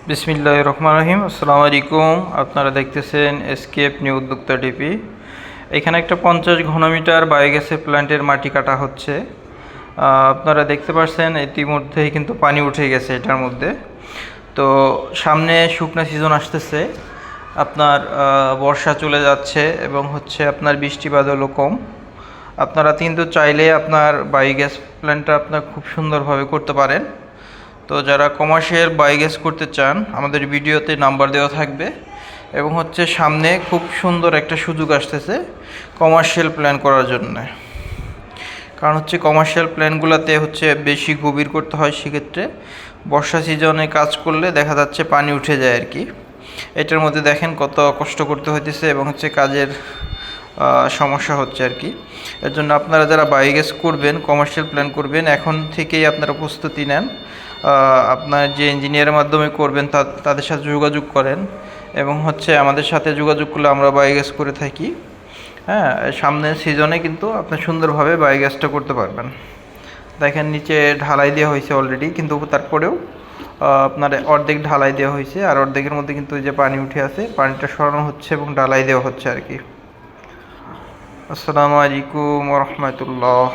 বিসমিল্লাহির রহমানির রহিম। আসসালামু আলাইকুম। আপনারা দেখতেছেন এসকেপ নিউ উদ্যোক্তা টিভি। এখানে একটা 50 ঘনমিটার বায়োগ্যাসের প্ল্যান্টের মাটি কাটা হচ্ছে। আপনারা দেখতে পাচ্ছেন ইতিমধ্যেই কিন্তু পানি উঠে গেছে এটার মধ্যে। তো সামনে শুকনো সিজন আসতেছে, আপনার বর্ষা চলে যাচ্ছে এবং আপনার বৃষ্টি বাদলও কম। আপনারা কিন্তু চাইলে আপনার বায়োগ্যাস প্ল্যান্টটা আপনার খুব সুন্দরভাবে করতে পারেন। তো যারা কমার্শিয়াল বায়োগ্যাস করতে চান, আমাদের ভিডিওতে নাম্বার দেওয়া থাকবে। এবং সামনে খুব সুন্দর একটা সুযোগ আসতেছে কমার্শিয়াল প্ল্যান করার জন্য। কারণ কমার্শিয়াল প্ল্যানগুলোতে বেশি গভীর করতে হয়, সেক্ষেত্রে বর্ষা সিজনে কাজ করলে দেখা যাচ্ছে পানি উঠে যায় আর কি। এটার মধ্যে দেখেন কত কষ্ট করতে হইতেছে এবং কাজের সমস্যা হচ্ছে আর কি। এর জন্য আপনারা যারা বায়োগ্যাস করবেন, কমার্শিয়াল প্ল্যান করবেন, এখন থেকেই আপনারা প্রস্তুতি নেন। আপনার যে ইঞ্জিনিয়ারের মাধ্যমে করবেন তাদের সাথে যোগাযোগ করেন এবং আমাদের সাথে যোগাযোগ করলে আমরা বায়োগ্যাস করে থাকি। হ্যাঁ, সামনের সিজনে কিন্তু আপনি সুন্দরভাবে বায়োগ্যাসটা করতে পারবেন। দেখেন নিচে ঢালাই দেওয়া হয়েছে অলরেডি, কিন্তু তারপরেও আপনার অর্ধেক ঢালাই দেওয়া হয়েছে, আর অর্ধেকের মধ্যে কিন্তু যে পানি উঠে আছে, পানিটা সরানো হচ্ছে এবং ঢালাই দেওয়া হচ্ছে আর কি। আসসালামু আলাইকুম ওয়া রাহমাতুল্লাহ।